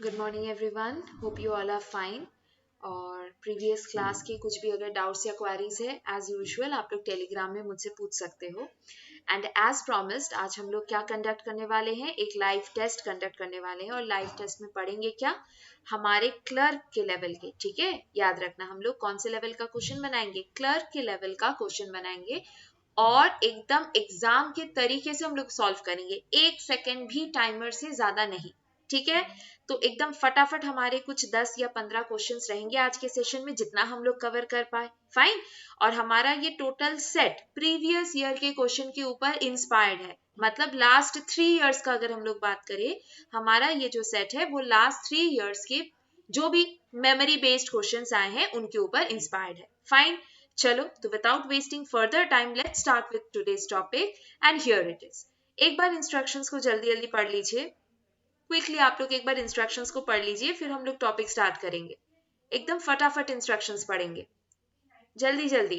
Good morning everyone, hope you all are fine. और previous class के कुछ भी अगर डाउट्स या क्वेरीज है एज यूजुअल आप लोग टेलीग्राम में मुझसे पूछ सकते हो। एंड एज प्रॉमिस्ड आज हम लोग क्या कंडक्ट करने वाले हैं, एक लाइव टेस्ट कंडक्ट करने वाले हैं। और लाइव टेस्ट में पढ़ेंगे क्या, हमारे क्लर्क के लेवल के। ठीक है, याद रखना हम लोग कौन से लेवल का क्वेश्चन बनाएंगे, क्लर्क के लेवल का क्वेश्चन बनाएंगे। और एकदम एग्जाम के तरीके से हम लोग सॉल्व करेंगे, 1 सेकेंड भी टाइमर से ज्यादा नहीं। ठीक है, तो एकदम फटाफट हमारे कुछ 10 या 15 क्वेश्चंस रहेंगे आज के सेशन में, जितना हम लोग कवर कर पाए फाइन। और हमारा ये टोटल सेट प्रीवियस ईयर के क्वेश्चन के ऊपर इंस्पायर्ड है, मतलब लास्ट 3 इयर्स का अगर हम लोग बात करें, हमारा ये जो सेट है वो लास्ट 3 इयर्स के जो भी मेमोरी बेस्ड क्वेश्चंस आए हैं उनके ऊपर इंस्पायर्ड है। फाइन, चलो तो without wasting further time let's start with today's topic and here it is. एक बार इंस्ट्रक्शंस को जल्दी जल्दी पढ़ लीजिए, क्विकली आप लोग एक बार इंस्ट्रक्शंस को पढ़ लीजिए, फिर हम लोग टॉपिक स्टार्ट करेंगे। एकदम फटाफट इंस्ट्रक्शंस पढ़ेंगे, जल्दी जल्दी।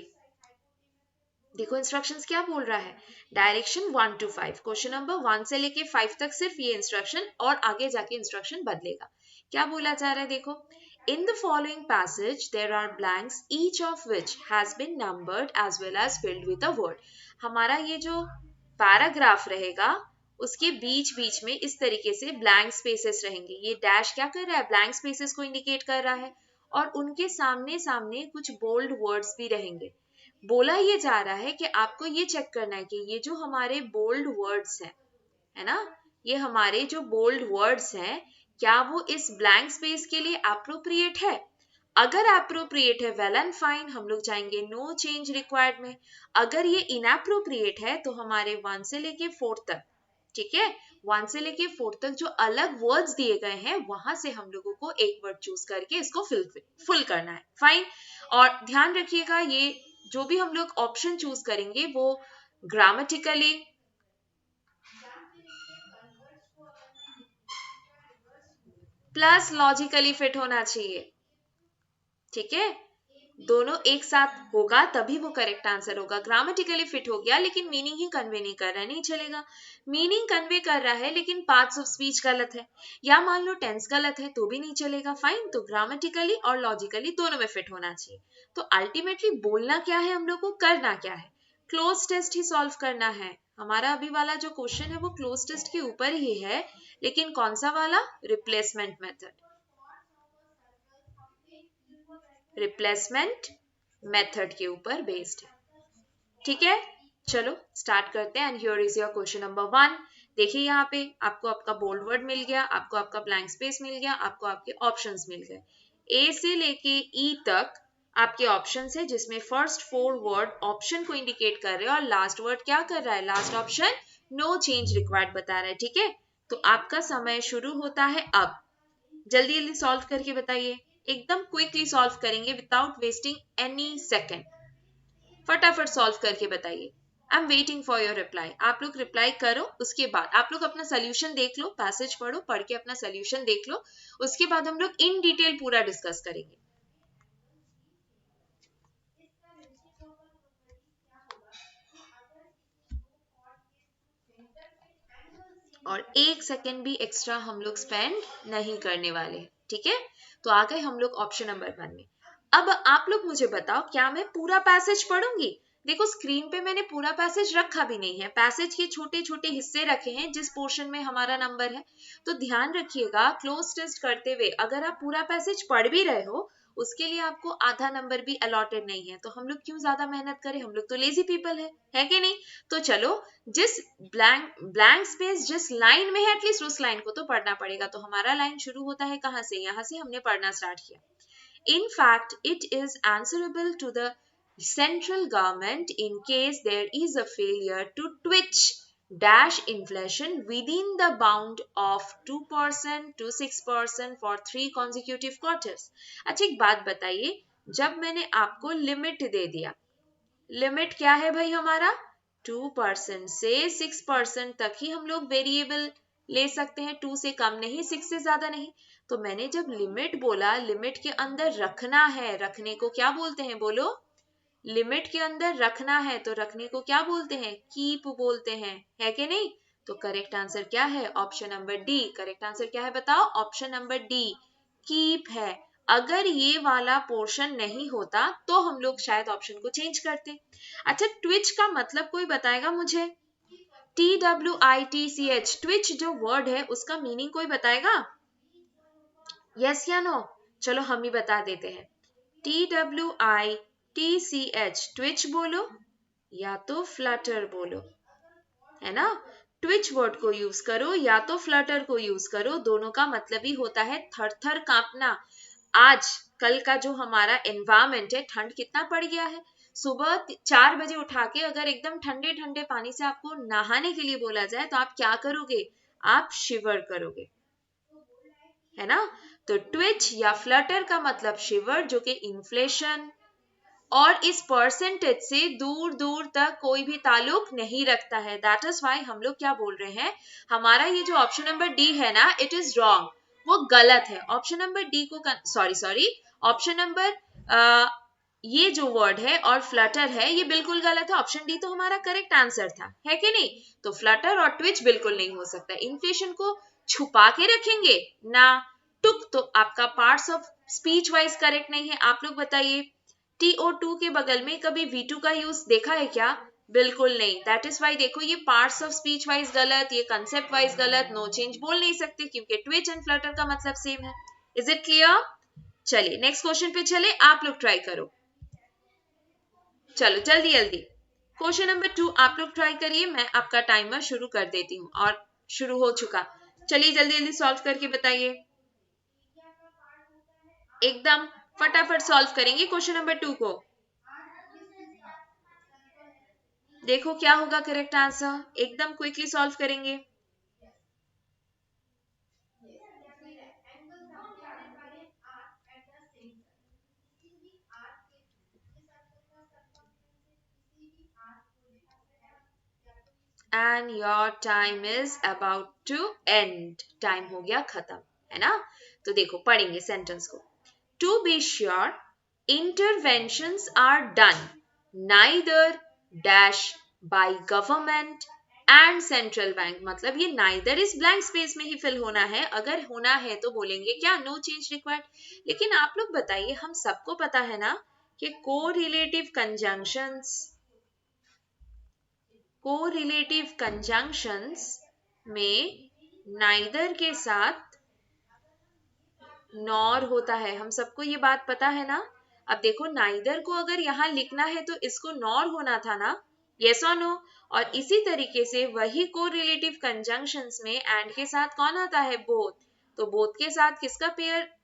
देखो इंस्ट्रक्शंस क्या बोल रहा है, डायरेक्शन 1 to 5, क्वेश्चन नंबर 1 से लेके 5 तक सिर्फ ये इंस्ट्रक्शन, और आगे जाके इंस्ट्रक्शन बदलेगा। क्या बोला जा रहा है, देखो, In the following passage, there are blanks, each of which has been numbered as well as filled with a word. हमारा ये जो पैराग्राफ रहेगा उसके बीच बीच में इस तरीके से ब्लैंक स्पेसेस रहेंगे। ये डैश क्या कर रहा है, ब्लैंक स्पेसेस को इंडिकेट कर रहा है। और उनके सामने सामने कुछ बोल्ड वर्ड्स भी रहेंगे। बोला ये जा रहा है कि आपको ये चेक करना है कि ये जो हमारे बोल्ड वर्ड्स हैं, है ना, ये हमारे जो बोल्ड वर्ड्स हैं, क्या वो इस ब्लैंक स्पेस के लिए अप्रोप्रिएट है। अगर अप्रोप्रिएट है वेल एंड फाइन, हम लोग जाएंगे नो चेंज रिक्वायर्ड में। अगर ये इनअप्रोप्रिएट है तो हमारे 1 से लेके 4 तक, ठीक है, 1 से लेके 4 तक जो अलग वर्ड्स दिए गए हैं वहां से हम लोगों को एक वर्ड चूज करके इसको फुल करना है। फाइन, और ध्यान रखिएगा ये जो भी हम लोग ऑप्शन चूज करेंगे वो ग्रामेटिकली प्लस लॉजिकली फिट होना चाहिए। ठीक है, दोनों एक साथ होगा तभी वो करेक्ट आंसर होगा। ग्रामेटिकली फिट हो गया लेकिन मीनिंग ही कन्वे नहीं कर रहा है, नहीं चलेगा। मीनिंग कन्वे कर रहा है लेकिन पार्ट्स ऑफ स्पीच गलत है, या मान लो टेंस गलत है तो भी नहीं चलेगा। फाइन, तो ग्रामेटिकली और लॉजिकली दोनों में फिट होना चाहिए। तो अल्टीमेटली बोलना क्या है, हम लोग को करना क्या है, क्लोज टेस्ट ही सॉल्व करना है। हमारा अभी वाला जो क्वेश्चन है वो क्लोज टेस्ट के ऊपर ही है, लेकिन कौन सा वाला, रिप्लेसमेंट मेथड, रिप्लेसमेंट मेथड के ऊपर बेस्ड है। ठीक है, चलो स्टार्ट करते हैं। And here is your question number 1। देखिए यहाँ पे आपको आपका बोल्ड वर्ड मिल गया, आपको आपका ब्लैंक स्पेस मिल गया, आपको आपके ऑप्शंस मिल गए। ए से लेके ई तक आपके ऑप्शंस है, जिसमें फर्स्ट 4 वर्ड ऑप्शन को इंडिकेट कर रहे हैं और लास्ट वर्ड क्या कर रहा है, last option no change required बता रहा है। ठीक है, तो आपका समय शुरू होता है अब। जल्दी जल्दी सॉल्व करके बताइए, एकदम क्विकली सॉल्व करेंगे विदाउट वेस्टिंग एनी सेकेंड। फटाफट सॉल्व करके बताइए। I am waiting for your reply. आप लोग रिप्लाई करो, उसके बाद आप लोग अपना सोल्यूशन देख लो, पैसेज पढ़ो, पढ़ के अपना सोल्यूशन देख लो, उसके बाद हम लोग इन डिटेल पूरा डिस्कस करेंगे। और 1 सेकेंड भी एक्स्ट्रा हम लोग स्पेंड नहीं करने वाले हैं। ठीक है, तो आ गए हम लोग ऑप्शन नंबर 1 में। अब आप लोग मुझे बताओ, क्या मैं पूरा पैसेज पढ़ूंगी। देखो स्क्रीन पे मैंने पूरा पैसेज रखा भी नहीं है, पैसेज के छोटे छोटे हिस्से रखे हैं जिस पोर्शन में हमारा नंबर है। तो ध्यान रखिएगा, क्लोज टेस्ट करते हुए अगर आप पूरा पैसेज पढ़ भी रहे हो उसके लिए आपको आधा नंबर भी अलॉटेड नहीं है, तो हम लोग क्यों ज्यादा मेहनत करें, हम लोग तो लेजी पीपल है कि नहीं। तो चलो, जिस ब्लैंक स्पेस जिस लाइन में है एटलीस्ट उस लाइन को तो पढ़ना पड़ेगा। तो हमारा लाइन शुरू होता है कहाँ से, यहाँ से हमने पढ़ना स्टार्ट किया। In fact, it is answerable to the central government in case there is a failure to twitch dash inflation within the bound of 2% to 6% for 3 consecutive quarters. अच्छा एक बात बताइए, जब मैंने आपको लिमिट दे दिया, लिमिट क्या है भाई हमारा, 2% से 6% तक ही हम लोग वेरिएबल ले सकते हैं, 2 से कम नहीं, 6 से ज्यादा नहीं। तो मैंने जब लिमिट बोला, लिमिट के अंदर रखना है, रखने को क्या बोलते हैं, बोलो, लिमिट के अंदर रखना है तो रखने को क्या बोलते हैं, कीप बोलते हैं, है कि नहीं। तो करेक्ट आंसर क्या है? Option number D. Correct answer क्या है बताओ? ऑप्शन नंबर डी, कीप है। अगर ये वाला पोर्शन नहीं होता तो हम लोग शायद ऑप्शन को चेंज करते। अच्छा, ट्विच का मतलब कोई बताएगा मुझे? TWITCH, ट्विच जो वर्ड है उसका मीनिंग कोई बताएगा? यस या नो? चलो हम ही बता देते हैं। TWITCH, ट्विच बोलो या तो फ्लटर बोलो, है ना? ट्विच वर्ड को यूज करो या तो फ्लटर को यूज करो, दोनों का मतलब ही होता है थर थर कांपना। आज कल का जो हमारा एनवायरमेंट है, ठंड कितना पड़ गया है। सुबह 4 बजे उठा के अगर एकदम ठंडे ठंडे पानी से आपको नहाने के लिए बोला जाए तो आप क्या करोगे? आप शिवर करोगे, है ना? तो ट्विच या फ्लटर का मतलब शिवर, जो कि इन्फ्लेशन और इस परसेंटेज से दूर दूर तक कोई भी ताल्लुक नहीं रखता है। दैट इज वाई हम लोग क्या बोल रहे हैं, हमारा ये जो ऑप्शन नंबर डी है ना, इट इज रॉन्ग, वो गलत है। ऑप्शन नंबर डी को सॉरी ऑप्शन नंबर ये जो वर्ड है और फ्लटर है ये बिल्कुल गलत है। ऑप्शन डी तो हमारा करेक्ट आंसर था, है कि नहीं? तो फ्लटर और ट्विच बिल्कुल नहीं हो सकता। इन्फ्लेशन को छुपा के रखेंगे ना। टुक तो आपका parts of speech wise correct नहीं है। आप लोग बताइए, TO2 के बगल में कभी V2 का यूज देखा है क्या? बिल्कुल नहीं। दैट इज वाई देखो, ये पार्ट्स ऑफ स्पीच वाइज गलत, ये कंसेप्ट वाइज गलत, नो चेंज बोल नहीं सकते क्योंकि ट्विच एंड फ्लटर का मतलब सेम है। Is it clear? चलिए नेक्स्ट क्वेश्चन पे चले, आप लोग ट्राई करो। चलो जल्दी जल्दी, क्वेश्चन नंबर 2 आप लोग ट्राई करिए। मैं आपका टाइमर शुरू कर देती हूँ और शुरू हो चुका। चलिए जल्दी जल्दी सॉल्व करके बताइए, एकदम फटाफट सॉल्व करेंगे क्वेश्चन नंबर 2 को। देखो क्या होगा करेक्ट आंसर, एकदम क्विकली सॉल्व करेंगे। And your time is about to end, time हो गया खत्म, है ना? तो देखो पढ़ेंगे सेंटेंस को। To be sure interventions are done neither dash by government and central bank, मतलब ये नाइदर इस ब्लैंक स्पेस में ही फिल होना है। अगर होना है तो बोलेंगे क्या? No change required. लेकिन आप लोग बताइए, हम सबको पता है ना कि कोरिलेटिव कंजंक्शंस में नाइदर के साथ नॉर होता है। हम सबको ये बात पता है ना? अब देखो नाइदर को अगर यहाँ लिखना है तो इसको नॉर होना था ना, यस और नो? और इसी तरीके से वही कोरिलेटिव कंजंक्शंस में एंड के साथ कौन आता है? बोथ। तो बोथ के साथ किसका पेयर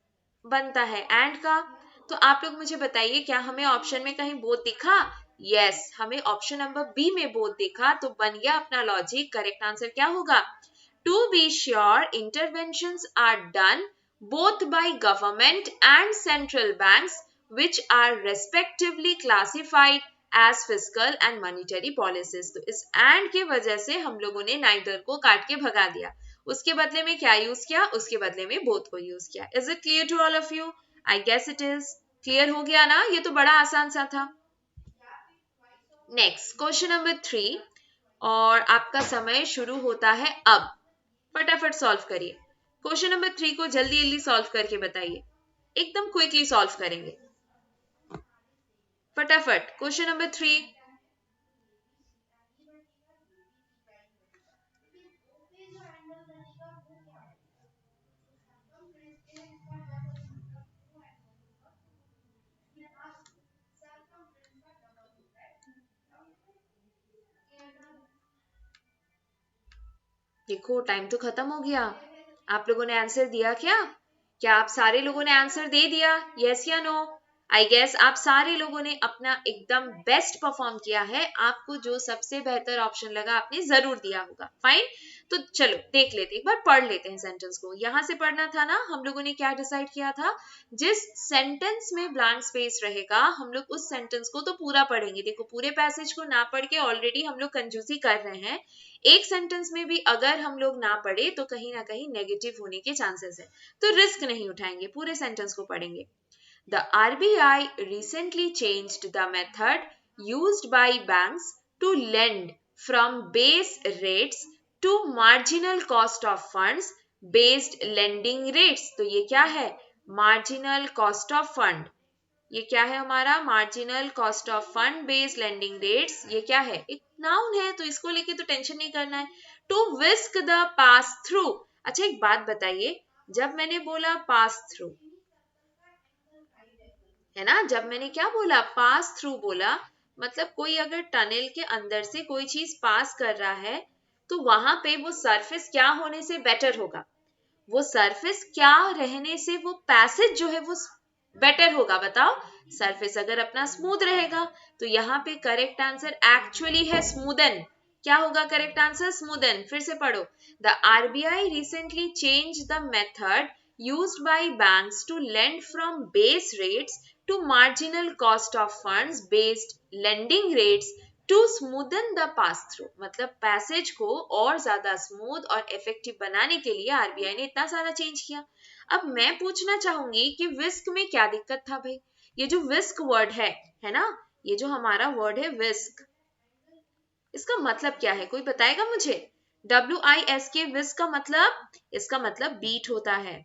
बनता है? एंड का। तो आप लोग मुझे बताइए, क्या हमें ऑप्शन में कहीं बोथ दिखा? यस, हमें ऑप्शन नंबर बी में बोथ दिखा, तो बन गया अपना लॉजिक। करेक्ट आंसर क्या होगा? To be sure interventions are done both by government and central banks which are respectively classified as fiscal and monetary policies। तो इस and के वजह से हम लोगों ने neither को काट के भगा दिया। उसके बदले में क्या यूज किया? उसके बदले में both को यूज किया। Is it clear to all of you? I guess it is. Clear हो गया ना? ये तो बड़ा आसान सा था। नेक्स्ट क्वेश्चन नंबर 3 और आपका समय शुरू होता है अब। फटाफट सॉल्व करिए। क्वेश्चन नंबर 3 को जल्दी जल्दी सॉल्व करके बताइए, एकदम क्विकली सॉल्व करेंगे। फटाफट क्वेश्चन नंबर 3। देखो टाइम तो खत्म हो गया। आप लोगों ने आंसर दिया क्या? क्या आप सारे लोगों ने आंसर दे दिया? यस या नो? आई गेस आप सारे लोगों ने अपना एकदम बेस्ट परफॉर्म किया है। आपको जो सबसे बेहतर ऑप्शन लगा आपने जरूर दिया होगा। फाइन, तो चलो देख लेते, एक बार पढ़ लेते हैं सेंटेंस को। यहां से पढ़ना था ना, हम लोगों ने क्या डिसाइड किया था? जिस सेंटेंस में ब्लैंक स्पेस रहेगा हम लोग उस सेंटेंस को तो पूरा पढ़ेंगे। देखो पूरे पैसेज को ना पढ़ के ऑलरेडी हम लोग कंजूसी कर रहे हैं। एक सेंटेंस में भी अगर हम लोग ना पढ़े तो कहीं ना कहीं नेगेटिव होने के चांसेस है, तो रिस्क नहीं उठाएंगे, पूरे सेंटेंस को पढ़ेंगे। The RBI recently changed the method used by banks to lend from base rates to marginal cost of funds based lending rates. तो ये क्या है? Marginal cost of fund. ये क्या है हमारा? Marginal cost of fund based lending rates. ये क्या है? एक नाउन है, तो इसको लेके तो टेंशन नहीं करना है। To whisk the pass through. अच्छा एक बात बताइए, जब मैंने बोला पास थ्रू, है ना, जब मैंने क्या बोला? पास थ्रू बोला, मतलब कोई अगर टनल के अंदर से कोई चीज पास कर रहा है तो वहां पे वो सरफेस क्या होने से बेटर होगा? वो सरफेस क्या रहने से वो पैसेज जो है वो बेटर होगा? बताओ। सरफेस अगर अपना स्मूथ रहेगा तो यहाँ पे करेक्ट आंसर एक्चुअली है स्मूदन। क्या होगा करेक्ट आंसर? स्मूदन। फिर से पढ़ो। The RBI recently change the method used by banks to lend from base rates to marginal cost of funds based lending rates to smoothen the pass through. मतलब passage को और ज्यादा smooth और effective बनाने के लिए आरबीआई ने इतना सारा चेंज किया। अब मैं पूछना चाहूंगी कि विस्क में क्या दिक्कत था भाई? ये जो विस्क वर्ड है ना, ये जो हमारा वर्ड है विस्क, इसका मतलब क्या है? कोई बताएगा मुझे? WISK विस्क का मतलब, इसका मतलब बीट होता है,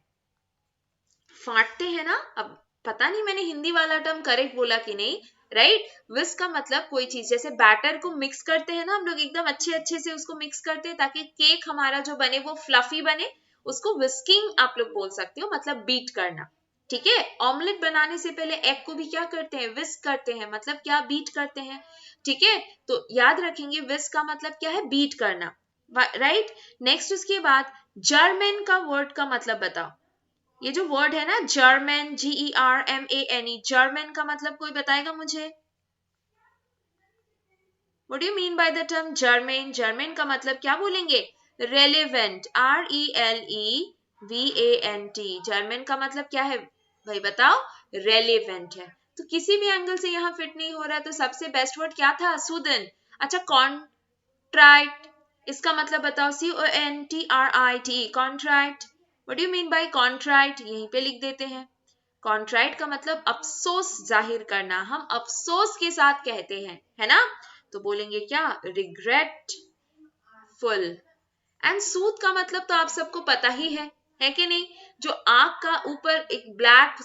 फाटते हैं ना। अब पता नहीं मैंने हिंदी वाला टर्म करेक्ट बोला कि नहीं, राइट। विस्क का मतलब कोई चीज, जैसे बैटर को मिक्स करते हैं ना हम लोग, एकदम अच्छे अच्छे से उसको मिक्स करते हैं ताकि केक हमारा जो बने वो फ्लफी बने, उसको विस्किंग आप लोग बोल सकते हो, मतलब बीट करना। ठीक है। ऑमलेट बनाने से पहले एग को भी क्या करते हैं? विस्क करते हैं, मतलब क्या? बीट करते हैं। ठीक है, तो याद रखेंगे विस्क का मतलब क्या है? बीट करना, राइट। नेक्स्ट उसके बाद जर्मन का वर्ड का मतलब बताओ। ये जो वर्ड है ना जर्मन, GERMANE, जर्मन का मतलब कोई बताएगा मुझे? What do you mean by the term German? German का मतलब क्या बोलेंगे? Relevant, RELEVANT। जर्मन का मतलब क्या है भाई बताओ? रेलिवेंट है। तो किसी भी एंगल से यहाँ फिट नहीं हो रहा, तो सबसे बेस्ट वर्ड क्या था? सुदन। अच्छा कॉन्ट्राइट, इसका मतलब बताओ? CONTRIT, contrite. What do you mean bye contrite? यहीं पे लिख देते हैं। कॉन्ट्राइट का मतलब अफसोस जाहिर करना, हम अफसोस के साथ कहते हैं, है ना। तो बोलेंगे क्या? रिग्रेटफुल। एंड सूद का मतलब तो आप सबको पता ही है कि नहीं? जो आग का ऊपर एक ब्लैक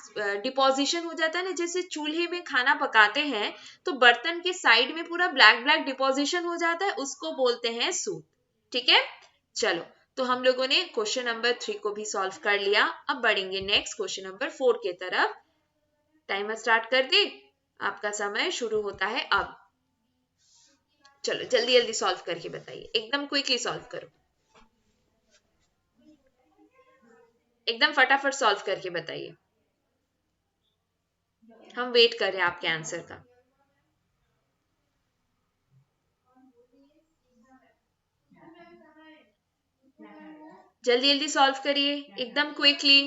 डिपोजिशन हो जाता है ना, जैसे चूल्हे में खाना पकाते हैं तो बर्तन के साइड में पूरा ब्लैक ब्लैक डिपोजिशन हो जाता है, उसको बोलते हैं सूद। ठीक है, चलो। तो हम लोगों ने क्वेश्चन नंबर 3 को भी सॉल्व कर लिया। अब बढ़ेंगे नेक्स्ट क्वेश्चन नंबर 4 के तरफ। टाइमर स्टार्ट कर दे, आपका समय शुरू होता है अब। चलो जल्दी जल्दी सॉल्व करके बताइए, एकदम क्विकली सॉल्व करो, एकदम फटाफट सॉल्व करके बताइए। हम वेट कर रहे हैं आपके आंसर का। जल्दी जल्दी सॉल्व करिए, एकदम क्विकली।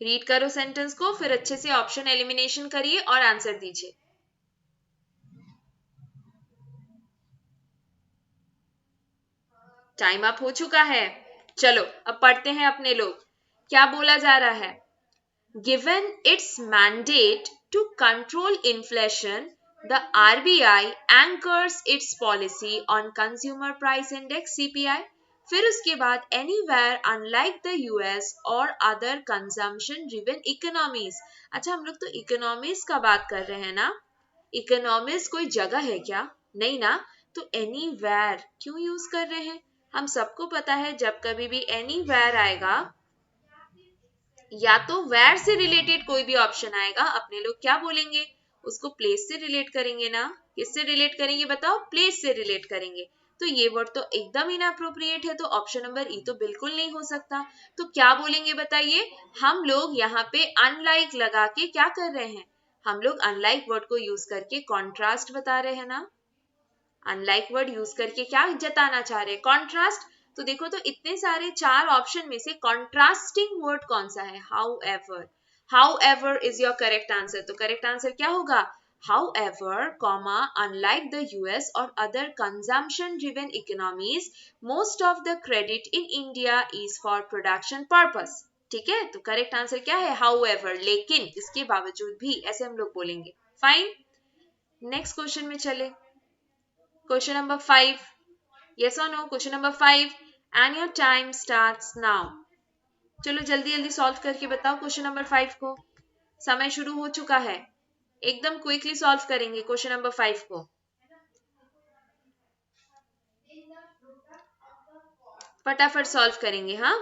रीड करो सेंटेंस को, फिर अच्छे से ऑप्शन एलिमिनेशन करिए और आंसर दीजिए। टाइम अप हो चुका है। चलो अब पढ़ते हैं अपने लोग, क्या बोला जा रहा है। Given its mandate to control inflation, the RBI anchors its policy on Consumer Price Index (CPI). फिर उसके बाद anywhere unlike the US or other consumption driven economies। अच्छा हम लोग तो economies का बात कर रहे हैं ना, economies कोई जगह है क्या? नहीं ना, तो anywhere क्यों यूज कर रहे हैं? हम सबको पता है जब कभी भी anywhere आएगा या तो वेयर से रिलेटेड कोई भी ऑप्शन आएगा, अपने लोग क्या बोलेंगे? उसको प्लेस से रिलेट करेंगे ना। किससे रिलेट करेंगे बताओ? प्लेस से रिलेट करेंगे। तो ये वर्ड तो एकदम इनअप्रोप्रिएट है, तो ऑप्शन नंबर ई तो बिल्कुल नहीं हो सकता। तो क्या बोलेंगे बताइए? हम लोग यहाँ पे अनलाइक लगा के क्या कर रहे हैं? हम लोग अनलाइक वर्ड को यूज करके कॉन्ट्रास्ट बता रहे हैं ना। अनलाइक वर्ड यूज करके क्या जताना चाह रहे हैं? कॉन्ट्रास्ट। तो देखो तो इतने सारे 4 ऑप्शन में से कॉन्ट्रास्टिंग वर्ड कौन सा है? However. However is your correct answer. तो करेक्ट आंसर क्या होगा? However, comma, unlike the US और other consumption driven economies, most of the credit in India is for production purpose. ठीक है, तो करेक्ट आंसर क्या है? हाउएवर, लेकिन, इसके बावजूद भी, ऐसे हम लोग बोलेंगे। फाइन, नेक्स्ट क्वेश्चन में चले। Question number 5, Yes or no? Question number 5 and your time starts now. चलो जल्दी जल्दी सॉल्व करके बताओ क्वेश्चन नंबर 5 को। समय शुरू हो चुका है, एकदम क्विकली सॉल्व करेंगे क्वेश्चन नंबर 5 को। फटाफट सॉल्व करेंगे। हाँ,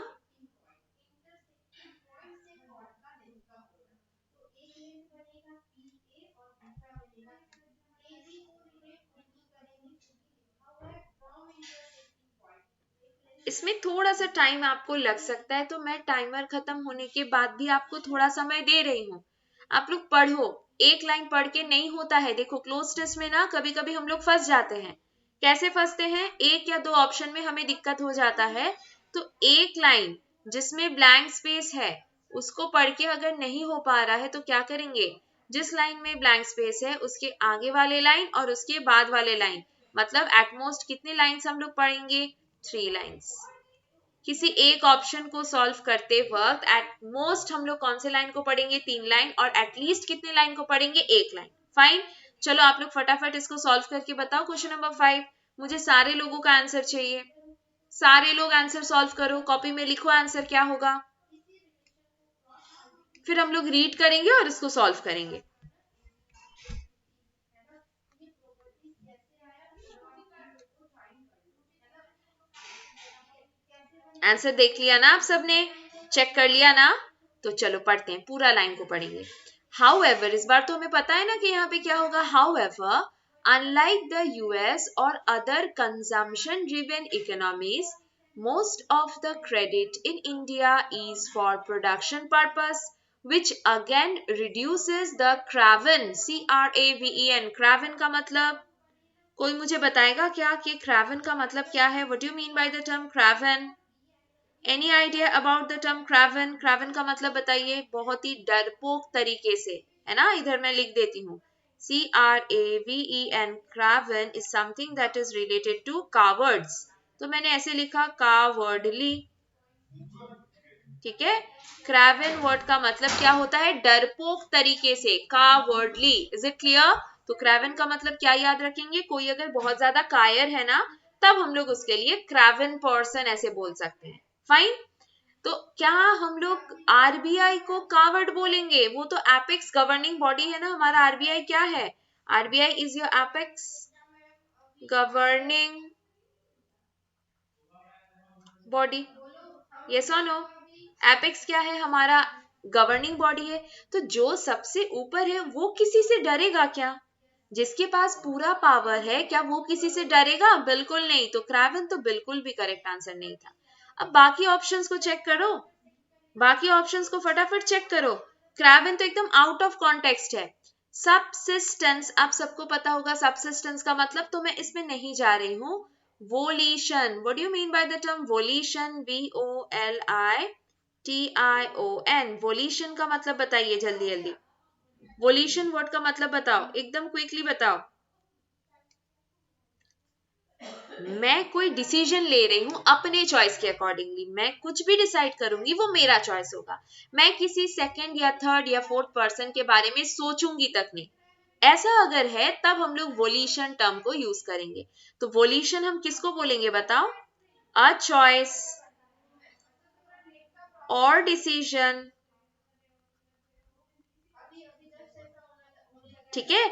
इसमें थोड़ा सा टाइम आपको लग सकता है, तो मैं टाइमर खत्म होने के बाद भी आपको थोड़ा समय दे रही हूँ। आप लोग पढ़ो, एक लाइन पढ़ के नहीं होता है। देखो क्लोज टेस्ट में ना कभी कभी हम लोग फंस जाते हैं। कैसे फंसते हैं? एक या दो ऑप्शन में हमें दिक्कत हो जाता है, तो एक लाइन जिसमें ब्लैंक स्पेस है उसको पढ़ के अगर नहीं हो पा रहा है तो क्या करेंगे? जिस लाइन में ब्लैंक स्पेस है उसके आगे वाले लाइन और उसके बाद वाले लाइन, मतलब एटमोस्ट कितने लाइन्स हम लोग पढ़ेंगे? 3 लाइन्स। किसी एक ऑप्शन को सॉल्व करते वक्त एट मोस्ट हम लोग कौन से लाइन को पढ़ेंगे? 3 लाइन। और एटलीस्ट कितने लाइन को पढ़ेंगे? 1 लाइन। फाइन, चलो आप लोग फटाफट इसको सॉल्व करके बताओ क्वेश्चन नंबर 5। मुझे सारे लोगों का आंसर चाहिए। सारे लोग आंसर सॉल्व करो, कॉपी में लिखो आंसर क्या होगा, फिर हम लोग रीड करेंगे और इसको सॉल्व करेंगे। आंसर देख लिया ना आप सबने? चेक कर लिया ना? तो चलो पढ़ते हैं, पूरा लाइन को पढ़ेंगे। However, इस बार तो हमें पता है ना कि यहाँ पे क्या होगा। However, unlike the US or other consumption-driven economies, most of the credit in India is for production purpose, which again reduces the craven, C-R-A-V-E-N, craven का मतलब कोई मुझे बताएगा क्या कि craven का मतलब क्या है? What do you mean by the term craven? Any idea about the term craven? Craven का मतलब बताइए। बहुत ही डरपोक तरीके से, है ना? इधर मैं लिख देती हूँ, CRAVEN, craven is something that is related to cowards, तो मैंने ऐसे लिखा कावर्डली। ठीक है, क्रावन वर्ड का मतलब क्या होता है? डरपोक तरीके से, कावर्डली। Is it clear? तो क्रावन का मतलब क्या याद रखेंगे? कोई अगर बहुत ज्यादा कायर है ना, तब हम लोग उसके लिए क्रावन पर्सन ऐसे बोल सकते हैं। फाइन, तो क्या हम लोग आरबीआई को कावर्ड बोलेंगे? वो तो एपेक्स गवर्निंग बॉडी है ना हमारा। आरबीआई क्या है? RBI is your apex governing body. Yes और नो? एपेक्स क्या है? हमारा गवर्निंग बॉडी है। तो जो सबसे ऊपर है वो किसी से डरेगा क्या? जिसके पास पूरा पावर है, क्या वो किसी से डरेगा? बिल्कुल नहीं। तो क्रावन तो बिल्कुल भी करेक्ट आंसर नहीं था। अब बाकी ऑप्शंस को चेक करो, बाकी ऑप्शंस को फटाफट चेक करो। क्रावन तो एकदम आउट ऑफ कॉन्टेक्स्ट है। सबसिस्टेंस, आप सबको पता होगा सबसिस्टेंस का मतलब, तो मैं इसमें नहीं जा रही हूँ। Volition, what do you mean by the term volition? VOLITION, volition का मतलब बताइए जल्दी जल्दी। वोलिशन वर्ड का मतलब बताओ, एकदम क्विकली बताओ। मैं कोई डिसीजन ले रही हूँ अपने चॉइस के अकॉर्डिंगली, मैं कुछ भी डिसाइड करूंगी वो मेरा चॉइस होगा। मैं किसी सेकंड या थर्ड या फोर्थ पर्सन के बारे में सोचूंगी तक नहीं। ऐसा अगर है तब हम लोग वोलिशन टर्म को यूज करेंगे। तो वोलिशन हम किसको बोलेंगे बताओ? अ चॉइस और डिसीजन। ठीक है,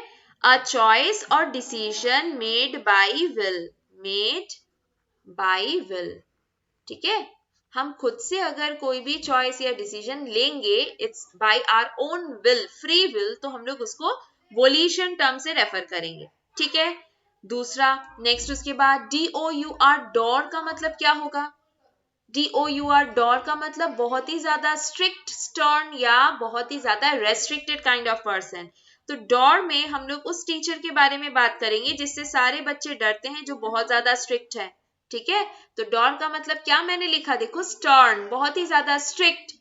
अ चॉइस और decision made by will, made by will. ठीक है, हम खुद से अगर कोई भी चॉइस या डिसीजन लेंगे, it's by our own will, free will, तो हम लोग उसको वोलिशन टर्म से रेफर करेंगे। ठीक है, दूसरा नेक्स्ट उसके बाद DOUR, डोर का मतलब क्या होगा? DOUR, डोर का मतलब बहुत ही ज्यादा स्ट्रिक्ट, स्टर्न या बहुत ही ज्यादा रेस्ट्रिक्टेड काइंड ऑफ पर्सन। तो डोर में हम लोग उस टीचर के बारे में बात करेंगे जिससे सारे बच्चे डरते हैं, जो बहुत ज्यादा स्ट्रिक्ट है। ठीक है, तो डोर का मतलब क्या मैंने लिखा? देखो, स्टर्न, बहुत ही ज्यादा स्ट्रिक्ट।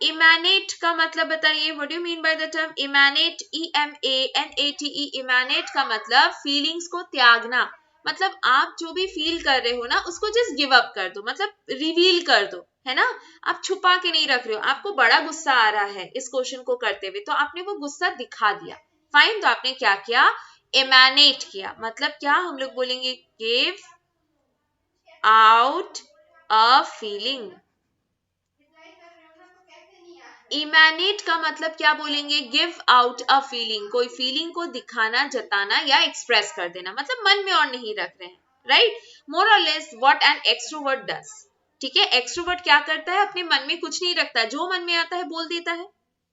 इमैनेट का मतलब बताइए, what do you mean by the term emanate? EMANATE, emanate का मतलब फीलिंग्स को त्यागना। मतलब आप जो भी फील कर रहे हो ना, उसको जस्ट गिव अप कर दो, मतलब रिवील कर दो, है ना? आप छुपा के नहीं रख रहे हो। आपको बड़ा गुस्सा आ रहा है इस क्वेश्चन को करते हुए, तो आपने वो गुस्सा दिखा दिया। फाइन, तो आपने क्या किया? इमैनेट किया। मतलब क्या हम लोग बोलेंगे? Give out a feeling. इमेनेट का मतलब क्या बोलेंगे? गिव आउट अ फीलिंग, कोई फीलिंग को दिखाना, जताना या एक्सप्रेस कर देना, मतलब मन में और नहीं रख रहे हैं, राइट? मोर और less what an extrovert does. ठीक है, एक्सट्रोवर्ट क्या करता है? अपने मन में कुछ नहीं रखता, जो मन में आता है बोल देता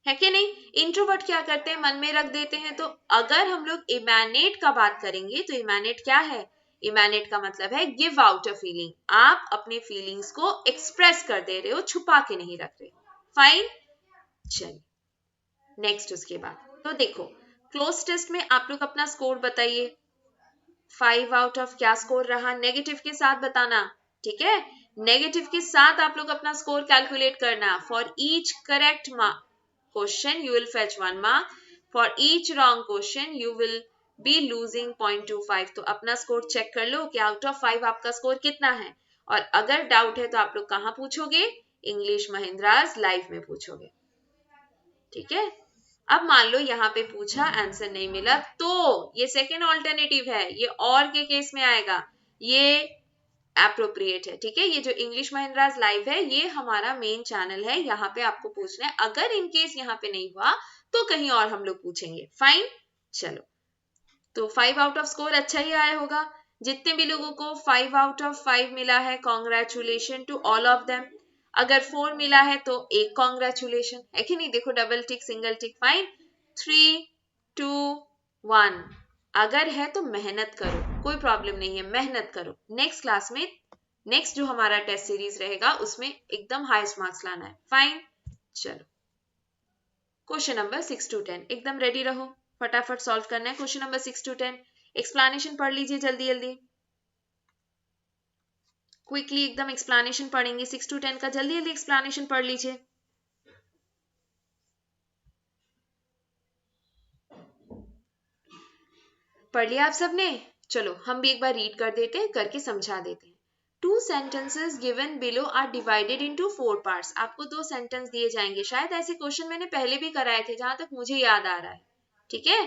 है कि नहीं? इंट्रोवर्ट क्या करते हैं? मन में रख देते हैं. तो अगर हम लोग इमेनेट का बात करेंगे तो इमेनेट क्या है? इमेनेट का मतलब है गिव आउट अ फीलिंग. आप अपने फीलिंग्स को एक्सप्रेस कर दे रहे हो, छुपा के नहीं रख रहे. फाइन. चलिए नेक्स्ट उसके बाद तो देखो, क्लोज टेस्ट में आप लोग अपना स्कोर बताइए. 5 आउट ऑफ क्या स्कोर रहा? नेगेटिव के साथ बताना. ठीक है, नेगेटिव के साथ आप लोग अपना स्कोर कैलकुलेट करना. For each correct question you will fetch 1 mark. For each wrong question you will be losing 0.25. तो अपना स्कोर चेक कर लो कि आउट ऑफ 5 आपका स्कोर कितना है. और अगर डाउट है तो आप लोग कहाँ पूछोगे? इंग्लिश महिंद्रास लाइव में पूछोगे. ठीक है, अब मान लो यहाँ पे पूछा, आंसर नहीं मिला, तो ये सेकेंड ऑल्टरनेटिव है, ये और के केस में आएगा, ये एप्रोप्रिएट है. ठीक है, ये जो इंग्लिश महिंद्रास लाइव है ये हमारा मेन चैनल है, यहाँ पे आपको पूछना है. अगर इन केस यहाँ पे नहीं हुआ तो कहीं और हम लोग पूछेंगे. फाइन. चलो, तो 5 आउट ऑफ स्कोर अच्छा ही आया होगा. जितने भी लोगों को 5 आउट ऑफ 5 मिला है, congratulation to all of them. अगर 4 मिला है तो एक कॉन्ग्रेचुलेशन है कि नहीं? देखो, डबल टिक, सिंगल टिक. फाइन. 3 2 1. अगर है तो मेहनत करो, कोई प्रॉब्लम नहीं है, मेहनत करो. नेक्स्ट क्लास में, नेक्स्ट जो हमारा टेस्ट सीरीज रहेगा उसमें एकदम हाईएस्ट मार्क्स लाना है. फाइन. चलो, क्वेश्चन नंबर 6 to 10 एकदम रेडी रहो, फटाफट सॉल्व करना है. क्वेश्चन नंबर 6 to 10 एक्सप्लेनेशन पढ़ लीजिए जल्दी जल्दी, क्विकली एकदम एक्सप्लेनेशन पढ़ेंगे. 6 to 10 का जल्दी जल्दी एक्सप्लेनेशन पढ़ लीजिए. पढ़ लिया आप सबने? चलो हम भी एक बार रीड कर देते हैं, करके समझा देते हैं. 2 sentences given below are divided into 4 parts. आपको 2 सेंटेंस दिए जाएंगे. शायद ऐसे क्वेश्चन मैंने पहले भी कराए थे जहां तक मुझे याद आ रहा है. ठीक है,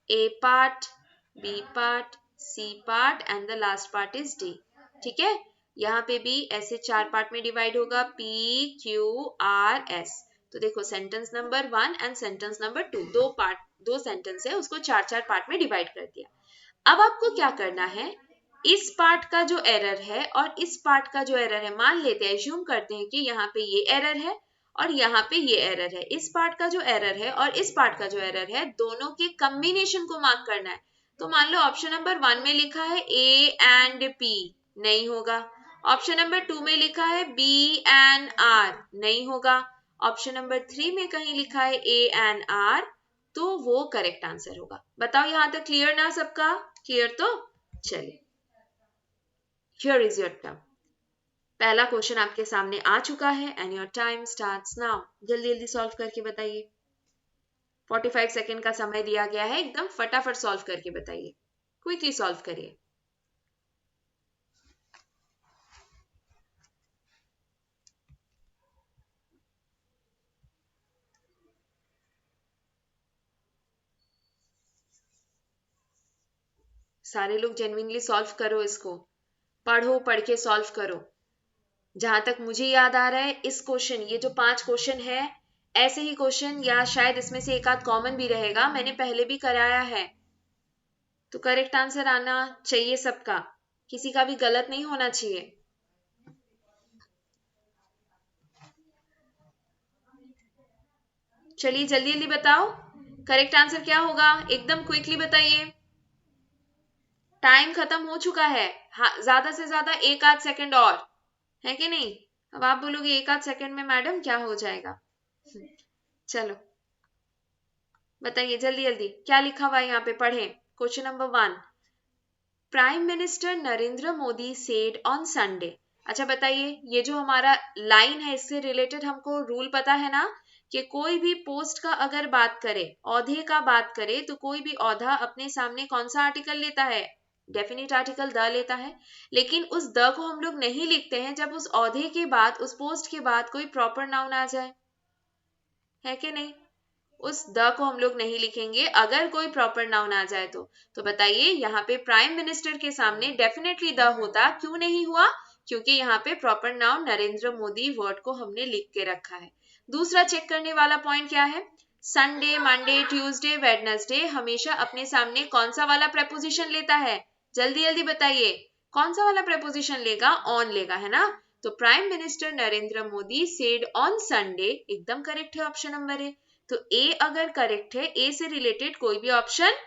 A part, B part, C part and the last part is D. ठीक है, यहाँ पे भी ऐसे 4 पार्ट में डिवाइड होगा, P, Q, R, S. तो देखो, sentence number 1 and sentence number 2, दो सेंटेंस है, उसको 4 पार्ट में डिवाइड कर दिया. अब आपको क्या करना है? इस पार्ट का जो एरर है और इस पार्ट का जो एरर है, मान लेते हैं, एज्यूम करते हैं कि यहाँ पे ये एरर है और यहाँ पे ये एरर है. इस पार्ट का जो एरर है और इस पार्ट का जो एरर है, दोनों के कॉम्बिनेशन को मार्क करना है. तो मान लो ऑप्शन नंबर 1 में लिखा है A एंड P, नहीं होगा. ऑप्शन नंबर 2 में लिखा है B एंड R, नहीं होगा. ऑप्शन नंबर 3 में कहीं लिखा है A एंड R, तो वो करेक्ट आंसर होगा. बताओ, यहां तक क्लियर ना सबका? क्लियर तो? चलिए, हियर इज योर टर्म. पहला क्वेश्चन आपके सामने आ चुका है and your time starts now. जल्दी जल्दी सॉल्व करके बताइए. 45 सेकेंड का समय दिया गया है, एकदम फटाफट सॉल्व करके बताइए, क्विकली सॉल्व करिए. सारे लोग जेन्युइनली सॉल्व करो इसको, पढ़ो, पढ़ के सॉल्व करो. जहां तक मुझे याद आ रहा है, इस क्वेश्चन, ये जो 5 क्वेश्चन है, ऐसे ही क्वेश्चन या शायद इसमें से एक आध कॉमन भी रहेगा, मैंने पहले भी कराया है. तो करेक्ट आंसर आना चाहिए सबका, किसी का भी गलत नहीं होना चाहिए. चलिए जल्दी जल्दी बताओ, करेक्ट आंसर क्या होगा? एकदम क्विकली बताइए, टाइम खत्म हो चुका है. हाँ, ज्यादा से ज्यादा एक आध सेकंड और है कि नहीं? अब आप बोलोगे एक आध सेकंड में मैडम क्या हो जाएगा. चलो बताइए जल्दी जल्दी, क्या लिखा हुआ है यहाँ पे, पढ़ें. Question number 1, prime minister Narendra Modi said on Sunday. अच्छा बताइए, ये जो हमारा लाइन है इससे रिलेटेड हमको रूल पता है ना, कि कोई भी पोस्ट का अगर बात करे, औहदे का बात करे, तो कोई भी औहदा अपने सामने कौन सा आर्टिकल लेता है? डेफिनेट आर्टिकल द लेता है. लेकिन उस द को हम लोग नहीं लिखते हैं जब उस औहदे के बाद, उस पोस्ट के बाद कोई प्रॉपर नाउन आ जाए, है कि नहीं? उस द को हम लोग नहीं लिखेंगे अगर कोई प्रॉपर नाउन आ जाए तो बताइए यहाँ पे प्राइम मिनिस्टर के सामने डेफिनेटली द होता, क्यों नहीं हुआ? क्योंकि यहाँ पे proper noun Narendra Modi word को हमने लिख के रखा है। दूसरा चेक करने वाला पॉइंट क्या है? संडे, मंडे, ट्यूसडे, वेडनेसडे हमेशा अपने सामने कौन सा वाला प्रेपोजिशन लेता है? जल्दी जल्दी बताइए, कौन सा वाला प्रेपोजिशन लेगा? ऑन लेगा, है ना? तो prime minister Narendra Modi said on Sunday एकदम करेक्ट है, ऑप्शन नंबर ए। तो ए अगर करेक्ट है, ए से रिलेटेड कोई भी ऑप्शन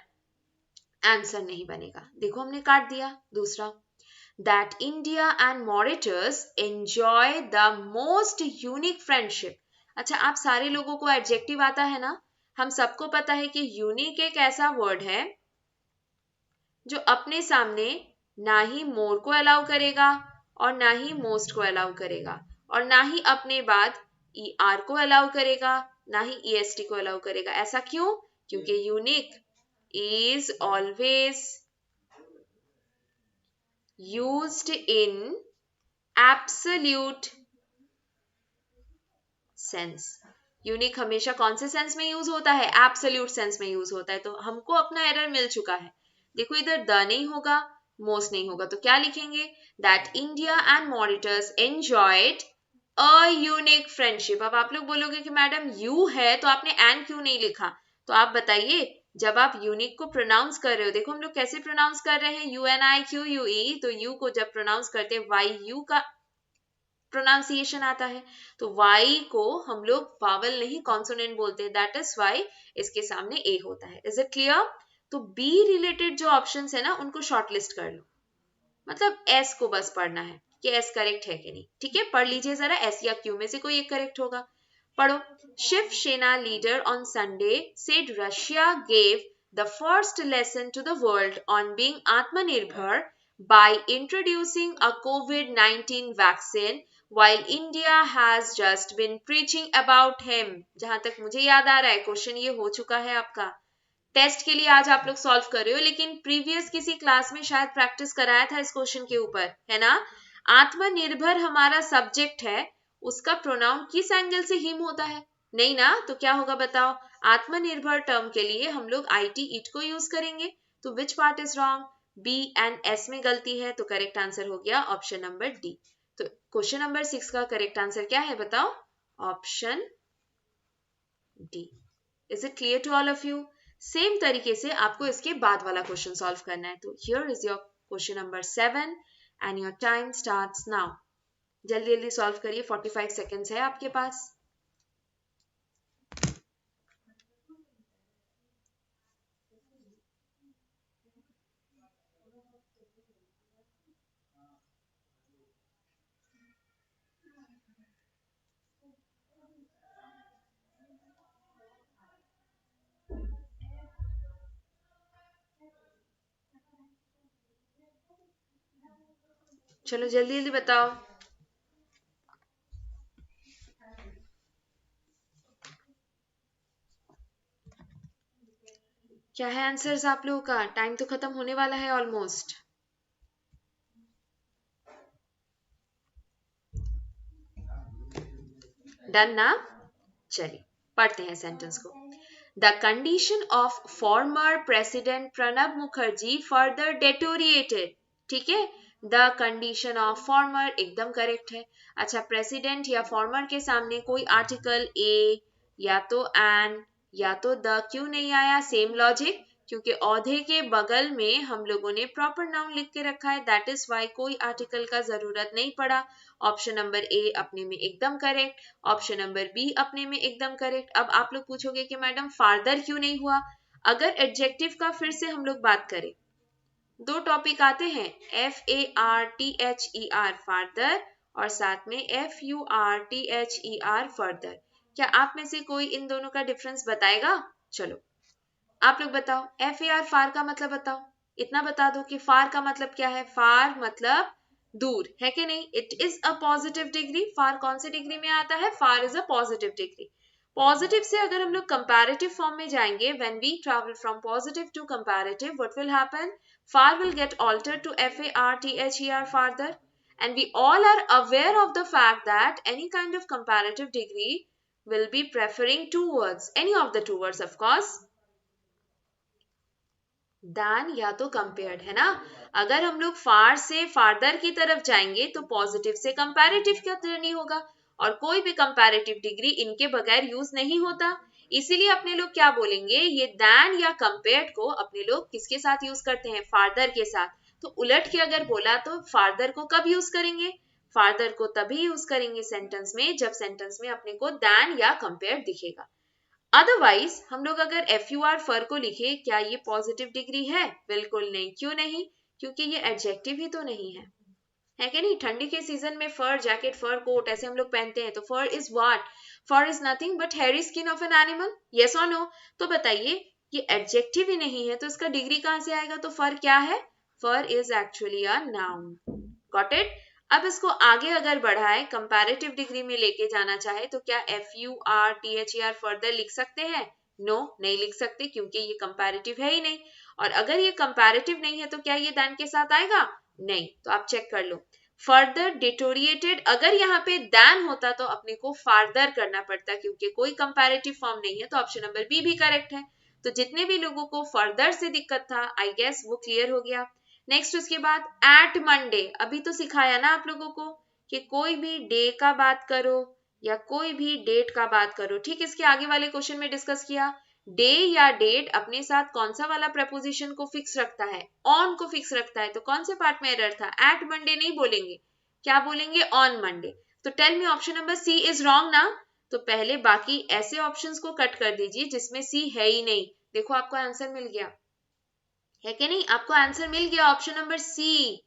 आंसर नहीं बनेगा। देखो हमने काट दिया। दूसरा, that India and Mauritius enjoy the most unique friendship. अच्छा, आप सारे लोगों को एडजेक्टिव आता है ना? हम सबको पता है कि यूनिक एक ऐसा वर्ड है जो अपने सामने ना ही मोर को अलाउ करेगा और ना ही मोस्ट को अलाउ करेगा और ना ही अपने बाद ई आर को अलाउ करेगा, ना ही ई एस टी को अलाउ करेगा। ऐसा क्यों? क्योंकि unique is always used in absolute sense। Unique हमेशा कौन से सेंस में यूज होता है? एब्सोल्यूट सेंस में यूज होता है। तो हमको अपना एरर मिल चुका है। देखो इधर द नहीं होगा, मोस्ट नहीं होगा, तो क्या लिखेंगे? That India and Mauritius enjoyed a unique friendship. अब आप लोग बोलोगे कि मैडम यू है तो आपने एंड क्यों नहीं लिखा? तो आप बताइए, जब आप यूनिक को प्रोनाउंस कर रहे हो, देखो हम लोग कैसे प्रोनाउंस कर रहे हैं, U N I Q U E, तो यू को जब प्रोनाउंस करते हैं वाई यू का प्रोनाउंसिएशन आता है, तो वाई को हम लोग वावल नहीं कॉन्सोनेंट बोलते हैं, दैट इज वाई इसके सामने ए होता है। Is it clear? तो बी रिलेटेड जो ऑप्शंस है ना उनको शॉर्टलिस्ट कर लो, मतलब एस को बस पढ़ना है कि एस करेक्ट है कि नहीं। ठीक है, पढ़ लीजिए जरा, एस या क्यू में से कोई एक करेक्ट होगा। पढ़ो। Shiv Sena leader on Sunday said Russia gave the first lesson to the world on being atmanirbhar by introducing a COVID-19 vaccine while India has just been preaching about him। जहां तक मुझे याद आ रहा है क्वेश्चन ये हो चुका है आपका, टेस्ट के लिए आज आप लोग सॉल्व कर रहे हो, लेकिन प्रीवियस किसी क्लास में शायद प्रैक्टिस कराया था इस क्वेश्चन के ऊपर, है ना? आत्मनिर्भर हमारा सब्जेक्ट है, उसका प्रोनाउन किस एंगल से हिम होता है? नहीं ना, तो क्या होगा बताओ? आत्मनिर्भर टर्म के लिए हम लोग IT इट को यूज करेंगे। तो which part is wrong? B and S में गलती है, तो करेक्ट आंसर हो गया ऑप्शन नंबर डी। तो क्वेश्चन नंबर 6 का करेक्ट आंसर क्या है बताओ? Option D. Is it clear to all of you? Same तरीके से आपको इसके बाद वाला क्वेश्चन सॉल्व करना है। तो here is your question number 7 and your time starts now. जल्दी जल्दी सॉल्व करिए, 45 सेकेंड्स है आपके पास। चलो जल्दी जल्दी बताओ। क्या है आंसर्स आप लोगों का? टाइम तो खत्म होने वाला है ऑलमोस्ट। डन ना? चलिए पढ़ते हैं सेंटेंस को। The condition of former president Pranab Mukherjee further deteriorated. ठीक है, द कंडीशन ऑफ फॉर्मर एकदम करेक्ट है। अच्छा, प्रेसिडेंट या फॉर्मर के सामने कोई आर्टिकल ए या तो एन या तो द क्यों नहीं आया? सेम लॉजिक, क्योंकि औधे के बगल में हम लोगों ने प्रॉपर नाउन लिख के रखा है, दैट इज वाई कोई आर्टिकल का जरूरत नहीं पड़ा। ऑप्शन नंबर ए अपने में एकदम करेक्ट, ऑप्शन नंबर बी अपने में एकदम करेक्ट। अब आप लोग पूछोगे कि मैडम फार्दर क्यों नहीं हुआ? अगर एडजेक्टिव का फिर से हम लोग बात करें, दो टॉपिक आते हैं, FARTHER फार्दर और साथ में FURTHER फर्दर। क्या आप में से कोई इन दोनों का डिफरेंस बताएगा? चलो आप लोग बताओ, FAR फार का मतलब बताओ। इतना बता दो कि फार का मतलब क्या है? फार मतलब दूर, है कि नहीं? It is a positive degree. Far कौन से डिग्री में आता है? Far is a positive degree. Positive से अगर हम लोग कंपैरेटिव फॉर्म में जाएंगे, when we travel from positive to comparative, what will happen? Far will get altered to FARTHER farther, and we all are aware of the fact that any kind of comparative degree will be preferring two words, any of the two words of course, than या तो compared, है ना। अगर हम लोग far से farther की तरफ जाएंगे तो positive से comparative का जर्नी होगा, और कोई भी comparative डिग्री इनके बगैर यूज नहीं होता। इसीलिए अपने लोग क्या बोलेंगे, ये than या compared को अपने लोग किसके साथ यूज करते हैं, farther के साथ। तो उलट के अगर बोला तो farther को कब यूज करेंगे, farther को तभी यूज करेंगे सेंटेंस में जब सेंटेंस में अपने को than या compared दिखेगा। अदरवाइज हम लोग अगर FUR फर को लिखे, क्या ये पॉजिटिव डिग्री है, बिल्कुल नहीं। क्यों नहीं, क्योंकि ये एडजेक्टिव ही तो नहीं है कि नहीं। ठंडी के सीजन में फर जैकेट, फर कोट ऐसे हम लोग पहनते हैं, तो fur is what, fur is nothing but hairy skin of an animal, yes और नो। तो बताइए, ये एडजेक्टिव ही नहीं है तो इसका डिग्री कहां से आएगा, तो फर क्या है, fur is actually a noun. Got it. अब इसको आगे अगर बढ़ाए, कंपैरेटिव डिग्री में लेके जाना चाहे तो क्या FUR फर्दर लिख सकते हैं, नो नहीं लिख सकते, क्योंकि ये कंपैरेटिव है ही नहीं। और अगर ये कंपैरेटिव नहीं है तो क्या ये दैन के साथ आएगा, नहीं। तो आप चेक कर लो, फर्दर डिटोरिएटेड, अगर यहाँ पे दैन होता तो अपने को फार्दर करना पड़ता, क्योंकि कोई कंपैरेटिव फॉर्म नहीं है, तो ऑप्शन नंबर बी भी करेक्ट है। तो जितने भी लोगों को फर्दर से दिक्कत था, आई गेस वो क्लियर हो गया। नेक्स्ट उसके बाद एट मंडे, अभी तो सिखाया ना आप लोगों को कि कोई भी डे का बात करो या कोई भी डेट का बात करो, ठीक। इसके आगे वाले क्वेश्चन में डिस्कस किया, डे या डेट अपने साथ कौन सा वाला प्रपोजिशन को फिक्स रखता है, ऑन को फिक्स रखता है। तो कौन से पार्ट में एरर था, एट मंडे नहीं बोलेंगे, क्या बोलेंगे, ऑन मंडे। तो tell me option number C is wrong ना। तो पहले बाकी ऐसे ऑप्शंस को कट कर दीजिए जिसमें सी है ही नहीं। देखो आपको आंसर मिल गया है कि नहीं, आपको आंसर मिल गया ऑप्शन नंबर सी,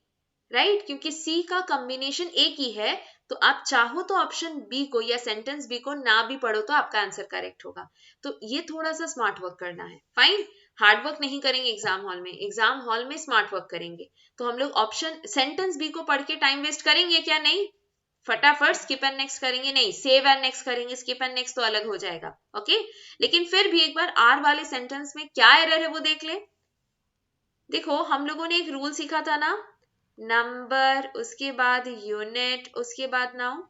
राइट। क्योंकि सी का कॉम्बिनेशन एक ही है, तो आप चाहो तो ऑप्शन बी को या सेंटेंस बी को ना भी पढ़ो तो आपका आंसर करेक्ट होगा। तो ये थोड़ा सा स्मार्ट वर्क करना है, फाइन। हार्ड वर्क नहीं करेंगे एग्जाम हॉल में, एग्जाम हॉल में स्मार्ट वर्क करेंगे। तो हम लोग ऑप्शन सेंटेंस बी को पढ़ के टाइम वेस्ट करेंगे क्या, नहीं। फटाफट स्किप एंड नेक्स्ट करेंगे, नहीं, सेव एंड नेक्स्ट करेंगे, स्किप एंड नेक्स्ट तो अलग हो जाएगा, ओके। लेकिन फिर भी एक बार आर वाले सेंटेंस में क्या एरर है वो देख ले। देखो हम लोगों ने एक रूल सीखा था ना, नंबर, उसके बाद यूनिट, उसके बाद नाउन,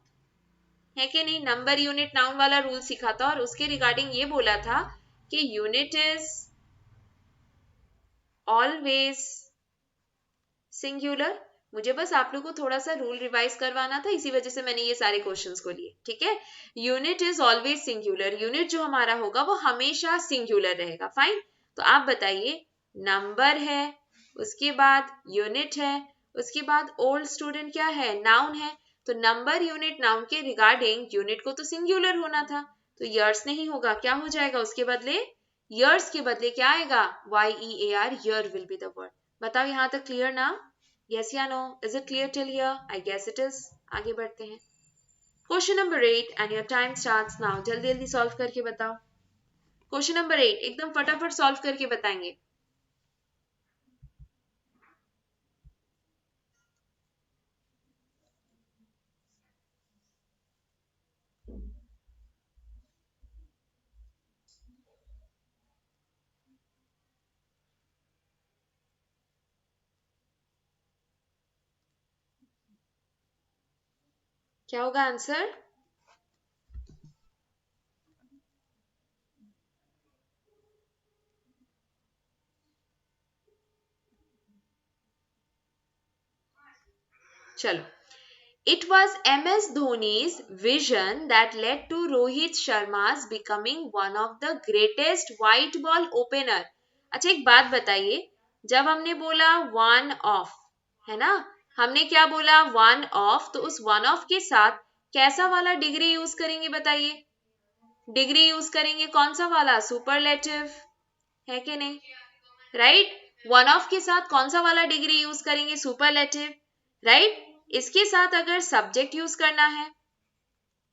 है कि नहीं। नंबर यूनिट नाउन वाला रूल सीखा था, और उसके रिगार्डिंग ये बोला था कि यूनिट इज ऑलवेज सिंगुलर। मुझे बस आप लोगों को थोड़ा सा रूल रिवाइज करवाना था, इसी वजह से मैंने ये सारे क्वेश्चंस को लिए, ठीक है। Unit is always singular, unit जो हमारा होगा वो हमेशा सिंगुलर रहेगा, फाइन। तो आप बताइए, नंबर है, उसके बाद यूनिट है, उसके बाद ओल्ड स्टूडेंट क्या है, नाउन है। तो नंबर यूनिट नाउन के रिगार्डिंग यूनिट को तो सिंगुलर होना था, तो ईयर्स नहीं होगा, क्या हो जाएगा उसके बदले, ईयर्स के बदले क्या आएगा, YEAR, year will be the word. बताओ यहाँ तक क्लियर ना, यस या no, is it clear till here, I guess it is. आगे बढ़ते हैं, question number 8 and your time starts now. जल्दी जल्दी सॉल्व करके बताओ। क्वेश्चन नंबर 8 एकदम फटाफट सॉल्व करके बताएंगे। क्या होगा आंसर, चलो। It was MS Dhoni's vision that led to Rohit Sharma's becoming one of the greatest white ball opener. अच्छा एक बात बताइए, जब हमने बोला वन ऑफ, है ना, हमने क्या बोला, वन ऑफ, तो उस वन ऑफ के साथ कैसा वाला डिग्री यूज करेंगे बताइए। डिग्री यूज करेंगे कौन सा वाला, सुपरलेटिव, है कि नहीं, राइट। वन ऑफ के साथ कौन सा वाला डिग्री यूज करेंगे, सुपरलेटिव, राइट। इसके साथ अगर सब्जेक्ट यूज करना है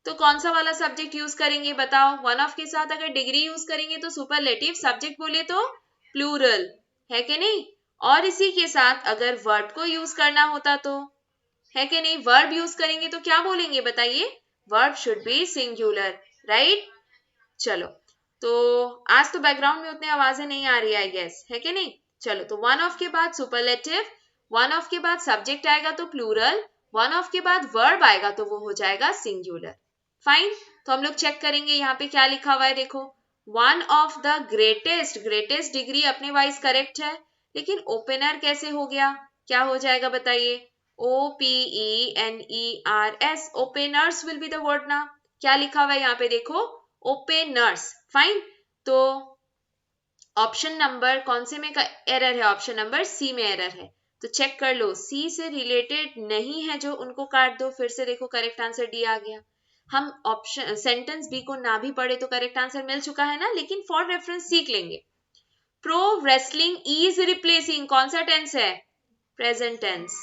तो कौन सा वाला सब्जेक्ट यूज करेंगे बताओ। वन ऑफ के साथ अगर डिग्री यूज करेंगे तो सुपरलेटिव, सब्जेक्ट बोले तो प्लूरल, है कि नहीं। और इसी के साथ अगर वर्ब को यूज करना होता तो, है कि नहीं, वर्ब यूज करेंगे तो क्या बोलेंगे बताइए, verb should be singular, right. चलो, तो आज तो बैकग्राउंड में उतनी आवाजें नहीं आ रही आई गेस, है कि नहीं। चलो, तो वन ऑफ के बाद सुपरलेटिव, वन ऑफ के बाद सब्जेक्ट आएगा तो प्लूरल, वन ऑफ के बाद वर्ब आएगा तो वो हो जाएगा सिंगुलर। फाइन, तो हम लोग चेक करेंगे यहाँ पे क्या लिखा हुआ है। देखो, one of the greatest, greatest degree अपने वाइज करेक्ट है, लेकिन ओपनर कैसे हो गया, क्या हो जाएगा बताइए। OPENERS, openers will be the word ना। क्या लिखा हुआ है यहाँ पे देखो, ओपेनर्स। फाइन, तो ऑप्शन नंबर कौन से में का एरर है, ऑप्शन नंबर सी में एरर है। तो चेक कर लो, सी से रिलेटेड नहीं है जो, उनको काट दो। फिर से देखो, करेक्ट आंसर डी आ गया। हम ऑप्शन सेंटेंस बी को ना भी पढ़े तो करेक्ट आंसर मिल चुका है ना, लेकिन फॉर रेफरेंस सीख लेंगे। प्रो रेसलिंग इज रिप्लेसिंग, कौन सा टेंस है, प्रेजेंट टेंस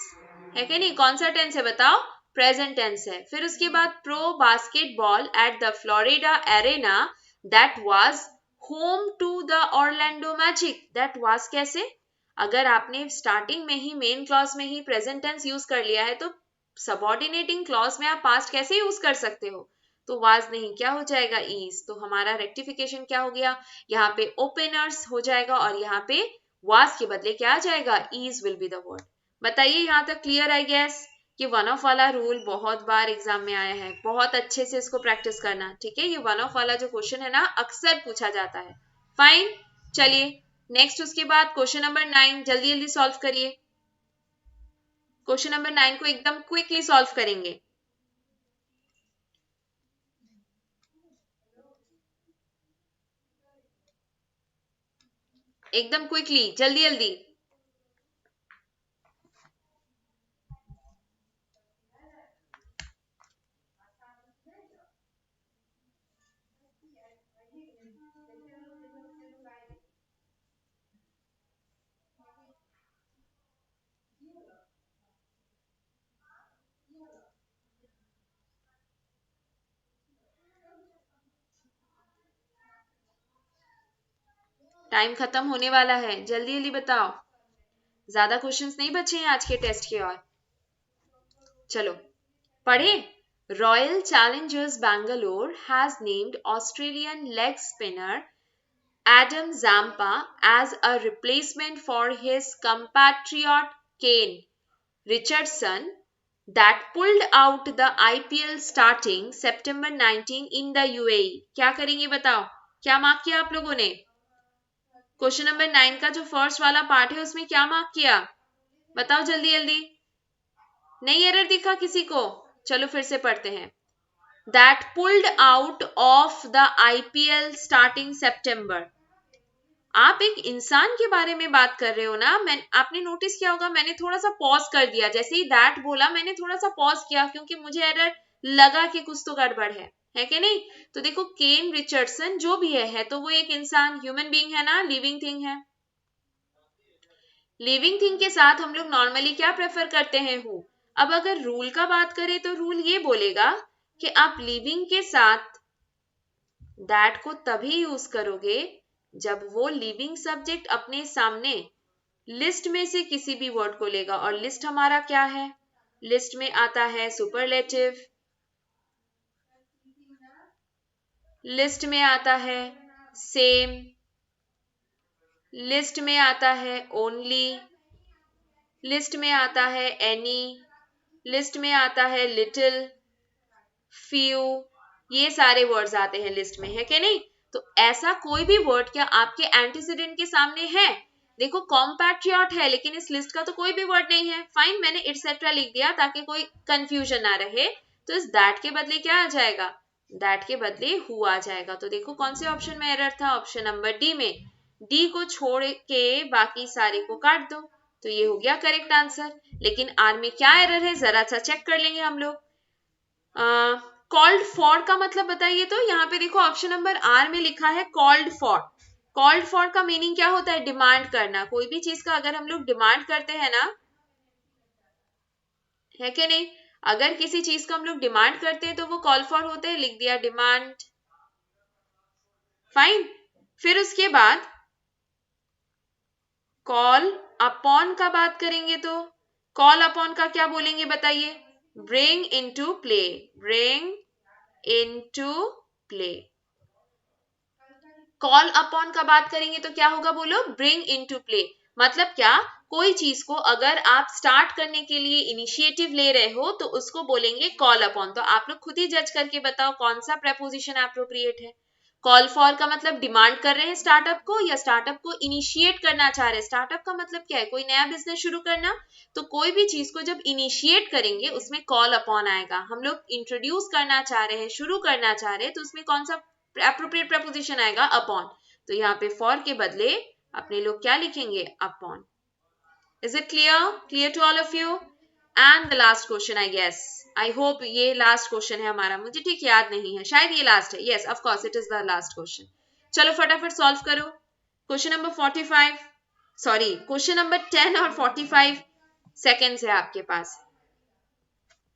है कि नहीं, कौन सा टेंस है बताओ, प्रेजेंट टेंस है। फिर उसके बाद pro basketball at the Florida arena that was home to the Orlando Magic, that was कैसे, अगर आपने स्टार्टिंग में ही मेन क्लॉज में ही प्रेजेंट टेंस यूज कर लिया है तो सबऑर्डिनेटिंग क्लॉज में आप पास्ट कैसे यूज कर सकते हो। तो वाज नहीं, क्या हो जाएगा, इज। तो हमारा रेक्टिफिकेशन क्या हो गया, यहाँ पे ओपेनर्स हो जाएगा और यहाँ पे वाज के बदले क्या आ जाएगा, is will be the word. बताइए यहाँ तक क्लियर, आई गेस। ये वन ऑफ वाला रूल बहुत बार एग्जाम में आया है, बहुत अच्छे से इसको प्रैक्टिस करना, ठीक है। ये वन ऑफ वाला जो क्वेश्चन है ना, अक्सर पूछा जाता है। फाइन, चलिए नेक्स्ट, उसके बाद क्वेश्चन नंबर 9, जल्दी जल्दी सॉल्व करिए। क्वेश्चन नंबर 9 को एकदम क्विकली सॉल्व करेंगे, एकदम क्विकली, जल्दी जल्दी। टाइम खत्म होने वाला है, जल्दी जल्दी बताओ, ज्यादा क्वेश्चंस नहीं बचे हैं आज के टेस्ट के। और चलो पढ़े। Royal Challengers Bangalore has named Australian leg spinner Adam Zampa as a replacement for his compatriot Kane Richardson that pulled out the IPL starting September 19 in the UAE। क्या करेंगे बताओ, क्या मार्क किया आप लोगों ने, क्वेश्चन नंबर 9 का जो फर्स्ट वाला पार्ट है उसमें क्या मार्क किया, बताओ जल्दी जल्दी। नहीं एरर दिखा किसी को, चलो फिर से पढ़ते हैं। That pulled out of the IPL starting September। आप एक इंसान के बारे में बात कर रहे हो ना, आपने नोटिस किया होगा मैंने थोड़ा सा पॉज कर दिया, जैसे ही दैट बोला मैंने थोड़ा सा पॉज किया क्योंकि मुझे एरर लगा कि कुछ तो गड़बड़ है कि नहीं। तो देखो, केन रिचर्डसन जो भी है तो वो एक इंसान, ह्यूमन बीइंग है ना, लिविंग थिंग है। लिविंग थिंग के साथ हम लोग नॉर्मली क्या प्रेफर करते हैं, हु। अब अगर रूल का बात करें तो रूल ये बोलेगा कि आप लिविंग के साथ दैट को तभी यूज करोगे जब वो लिविंग सब्जेक्ट अपने सामने लिस्ट में से किसी भी वर्ड को लेगा। और लिस्ट हमारा क्या है, लिस्ट में आता है सुपरलेटिव, लिस्ट में आता है सेम, लिस्ट में आता है ओनली, लिस्ट में आता है एनी, लिस्ट में आता है लिटिल, फ्यू, ये सारे वर्ड्स आते हैं लिस्ट में, है कि नहीं। तो ऐसा कोई भी वर्ड क्या आपके एंटीसीडेंट के सामने है, देखो कॉम्पैट्रियट है लेकिन इस लिस्ट का तो कोई भी वर्ड नहीं है। फाइन, मैंने इटसेट्रा लिख दिया ताकि कोई कंफ्यूजन ना रहे। तो इस दैट के बदले क्या आ जाएगा, दैट के बदले हु आ जाएगा। तो देखो कौन से ऑप्शन में एरर था, ऑप्शन नंबर डी में। डी को छोड़ के बाकी सारे को काट दो, तो ये हो गया करेक्ट आंसर। लेकिन आर में क्या एरर है जरा सा चेक कर लेंगे हम लोग। कॉल्ड फॉर का मतलब बताइए, तो यहाँ पे देखो ऑप्शन नंबर आर में लिखा है कॉल्ड फॉर। कॉल्ड फॉर का मीनिंग क्या होता है, डिमांड करना। कोई भी चीज का अगर हम लोग डिमांड करते हैं ना, है कि नहीं, अगर किसी चीज का हम लोग डिमांड करते हैं तो वो कॉल फॉर होते हैं, लिख दिया डिमांड। फाइन, फिर उसके बाद कॉल अपॉन का बात करेंगे तो कॉल अपॉन का क्या बोलेंगे बताइए, bring into play, bring into play. Call upon का बात करेंगे तो क्या होगा बोलो, ब्रिंग इनटू प्ले। मतलब क्या, कोई चीज को अगर आप स्टार्ट करने के लिए इनिशिएटिव ले रहे हो तो उसको बोलेंगे कॉल अपॉन। तो आप लोग खुद ही जज करके बताओ कौन सा प्रेपोजिशन एप्रोप्रिएट है। कॉल फॉर का मतलब डिमांड कर रहे हैं स्टार्टअप को, या स्टार्टअप को इनिशिएट करना चाह रहे हैं। स्टार्टअप का मतलब क्या है, कोई नया बिजनेस शुरू करना। तो कोई भी चीज को जब इनिशिएट करेंगे उसमें कॉल अपॉन आएगा। हम लोग इंट्रोड्यूस करना चाह रहे हैं, शुरू करना चाह रहे हैं, तो उसमें कौन सा एप्रोप्रिएट प्रपोजिशन आएगा, अपॉन। तो यहाँ पे फॉर के बदले अपने लोग क्या लिखेंगे, upon. Is it clear to all of you? And the last question, I guess, I hope ये लास्ट क्वेश्चन है हमारा, मुझे ठीक याद नहीं है, शायद ये लास्ट है। Yes, of course it is the last question. चलो फटाफट सॉल्व करो। Question number 45, sorry question number 10 और 45 सेकेंड्स है आपके पास।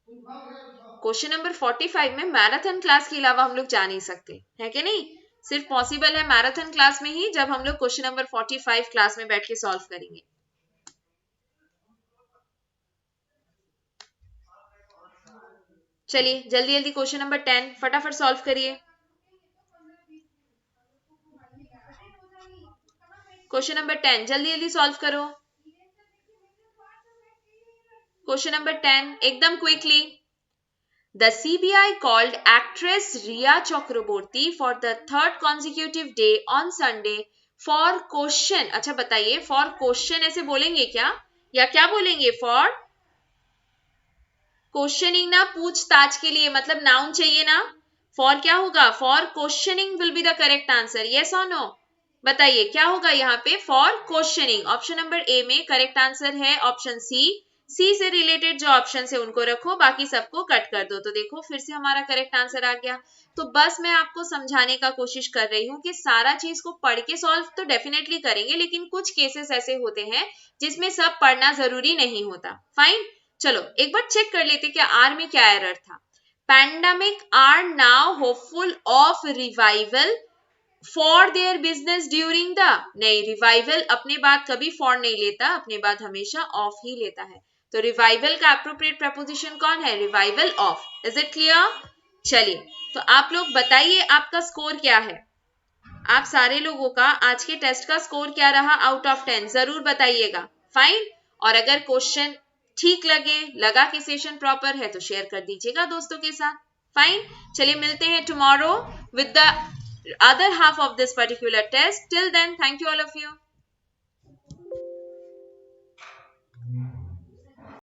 क्वेश्चन नंबर 45 में मैराथन क्लास के अलावा हम लोग जा नहीं सकते, है कि नहीं? सिर्फ पॉसिबल है मैराथन क्लास में ही, जब हम लोग क्वेश्चन नंबर 45 क्लास में बैठ के सॉल्व करेंगे। चलिए जल्दी जल्दी क्वेश्चन नंबर 10 फटाफट सॉल्व करिए। क्वेश्चन नंबर 10 जल्दी जल्दी सॉल्व करो। क्वेश्चन नंबर 10 एकदम quickly. The CBI called actress Riya Chakraborty for the third consecutive day on Sunday for question। अच्छा बताइए, for question ऐसे बोलेंगे क्या, या क्या बोलेंगे? for क्वेश्चनिंग ना, पूछताछ के लिए, मतलब नाउन चाहिए ना। फॉर क्या होगा, for questioning will be the correct answer. Yes और नो, बताइए क्या होगा यहाँ पे, for questioning. Option number A में करेक्ट आंसर है ऑप्शन सी। सी से रिलेटेड जो ऑप्शन है उनको रखो, बाकी सबको कट कर दो। तो देखो फिर से हमारा करेक्ट आंसर आ गया। तो बस मैं आपको समझाने का कोशिश कर रही हूँ कि सारा चीज को पढ़ के सॉल्व तो डेफिनेटली करेंगे, लेकिन कुछ केसेस ऐसे होते हैं जिसमें सब पढ़ना जरूरी नहीं होता। फाइन, चलो एक बार चेक कर लेते क्या आर में क्या एरर था। Pandemic are now hopeful of revival for their business during the, नहीं, रिवाइवल अपने बाद कभी फॉर नहीं लेता, अपने बाद हमेशा ऑफ ही लेता है। तो रिवाइवल का एप्रोप्रिएट प्रपोजिशन कौन है, revival of. Is it clear? चलिए तो आप लोग बताइए आपका स्कोर क्या है। आप सारे लोगों का आज के टेस्ट का स्कोर क्या रहा आउट ऑफ 10, जरूर बताइएगा। फाइन, और अगर क्वेश्चन ठीक लगा कि सेशन प्रॉपर है तो शेयर कर दीजिएगा दोस्तों के साथ। फाइन, चलिए मिलते हैं tomorrow with the other half of this particular test. Till then, thank you all of you.